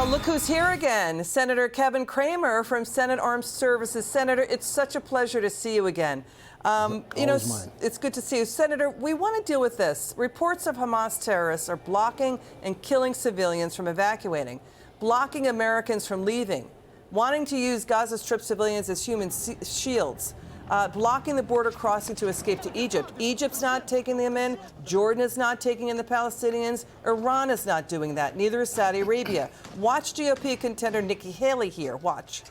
Well, look who's here again. Senator Kevin Cramer from Senate Armed Services. Senator, it's such a pleasure to see you again. It's good to see you. Senator, we want to deal with this. Reports of Hamas terrorists are blocking and killing civilians from evacuating, blocking Americans from leaving, wanting to use Gaza Strip civilians as human shields, blocking the border crossing to escape to Egypt. Egypt's not taking them in. Jordan is not taking in the Palestinians. Iran is not doing that. Neither is Saudi Arabia. Watch GOP contender Nikki Haley here. Watch.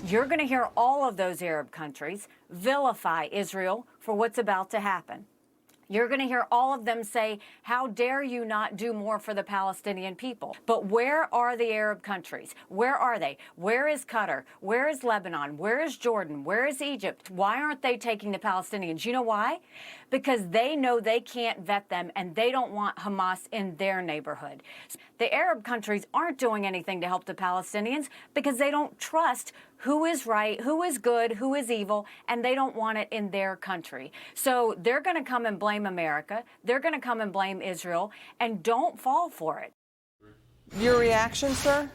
You're going to hear all of those Arab countries vilify Israel for what's about to happen. You're going to hear all of them say, how dare you not do more for the Palestinian people? But where are the Arab countries? Where are they? Where is Qatar? Where is Lebanon? Where is Jordan? Where is Egypt? Why aren't they taking the Palestinians? You know why? Because they know they can't vet them and they don't want Hamas in their neighborhood. The Arab countries aren't doing anything to help the Palestinians because they don't trust who is right, who is good, who is evil, and they don't want it in their country. So they're going to come and blame America. They're going to come and blame Israel, and don't fall for it. Your reaction, sir?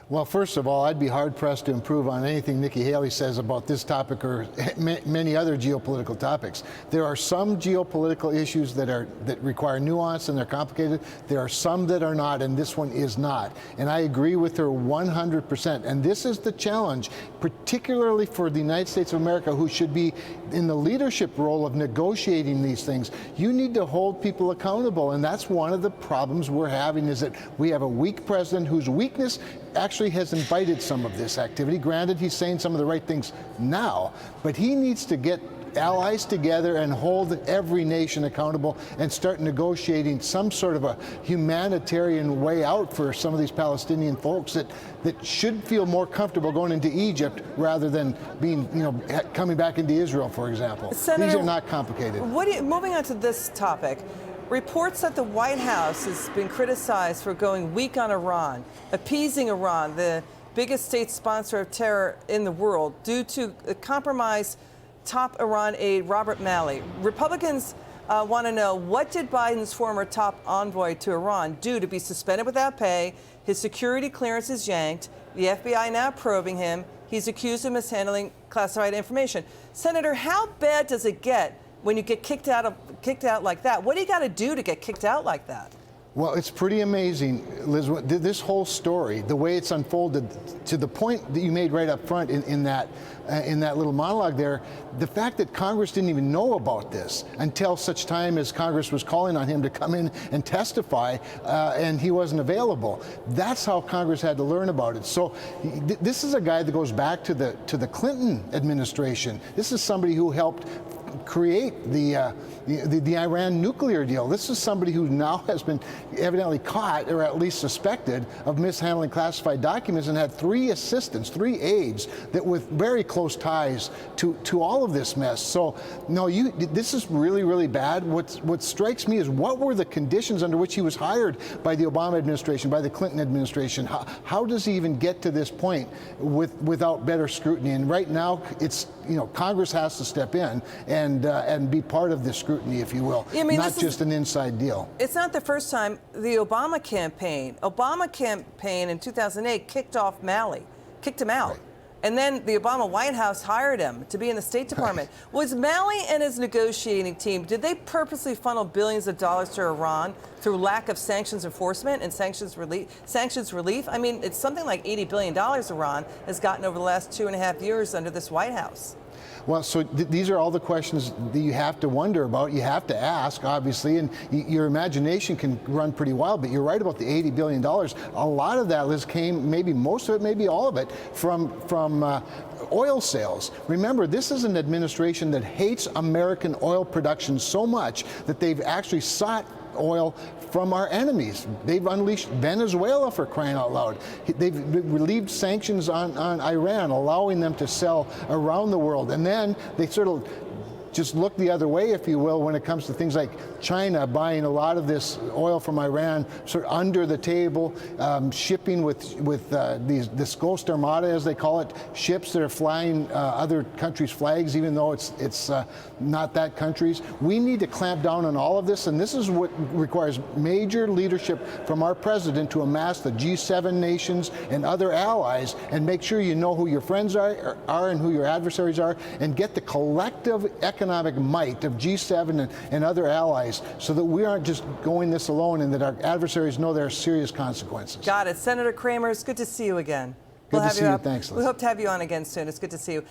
Well, first of all, I'd be hard-pressed to improve on anything Nikki Haley says about this topic or many other geopolitical topics. There are some geopolitical issues that require nuance and they're complicated. There are some that are not, and this one is not. And I agree with her 100%. And this is the challenge, particularly for the United States of America, who should be in the leadership role of negotiating these things. You need to hold people accountable, and that's one of the problems we're having, is that we have a weak president whose weakness actually has invited some of this activity. Granted, he's saying some of the right things now, but he needs to get allies together and hold every nation accountable and start negotiating some sort of a humanitarian way out for some of these Palestinian folks that should feel more comfortable going into Egypt rather than being, coming back into Israel, for example. Senator, these are not complicated. Moving on to this topic. Reports that the White House has been criticized for going weak on Iran, appeasing Iran, the biggest state sponsor of terror in the world, due to compromised top Iran aide Robert Malley. Republicans want to know, what did Biden's former top envoy to Iran do to be suspended without pay? His security clearance is yanked. The FBI now probing him. He's accused of mishandling classified information. Senator, how bad does it get when you get kicked out like that? What do you got to do to get kicked out like that? Well, it's pretty amazing, Liz, this whole story, the way it's unfolded, to the point that you made right up front in that little monologue there, the fact that Congress didn't even know about this until such time as Congress was calling on him to come in and testify, and he wasn't available. That's how Congress had to learn about it. So this is a guy that goes back to the Clinton administration. This is somebody who helped create the Iran nuclear deal. This is somebody who now has been evidently caught, or at least suspected, of mishandling classified documents, and had 3 assistants, 3 aides, that with very close ties to all of this mess. So, no, this is really, really bad. What strikes me is, what were the conditions under which he was hired by the Obama administration, by the Clinton administration? How does he even get to this point without better scrutiny? And right now, it's, Congress has to step in and be part of this scrutiny, if you will, not just an inside deal. It's not the first time. The Obama campaign in 2008 kicked off Malley, kicked him out. Right. And then the Obama White House hired him to be in the State Department. Right. Was Malley and his negotiating team, did they purposely funnel billions of dollars to Iran through lack of sanctions enforcement and sanctions relief? I mean, it's something like $80 billion Iran has gotten over the last 2.5 years under this White House. Well, so these are all the questions that you have to wonder about, you have to ask, obviously, and your imagination can run pretty wild, but you're right about the $80 billion. A lot of that, Liz, came, maybe most of it, maybe all of it, from oil sales. Remember, this is an administration that hates American oil production so much that they've actually sought oil from our enemies. They've unleashed Venezuela, for crying out loud. They've relieved sanctions on Iran, allowing them to sell around the world. And then they sort of just look the other way, if you will, when it comes to things like China buying a lot of this oil from Iran sort of under the table, shipping with this Ghost Armada, as they call it, ships that are flying other countries' flags, even though it's not that country's. We need to clamp down on all of this, and this is what requires major leadership from our president to amass the G7 nations and other allies and make sure you know who your friends are and who your adversaries are, and get the collective economic might of G7 and other allies so that we aren't just going this alone and that our adversaries know there are serious consequences. Got it. Senator Cramer, it's good to see you again. Good to see you. Thanks, Liz. We hope to have you on again soon. It's good to see you.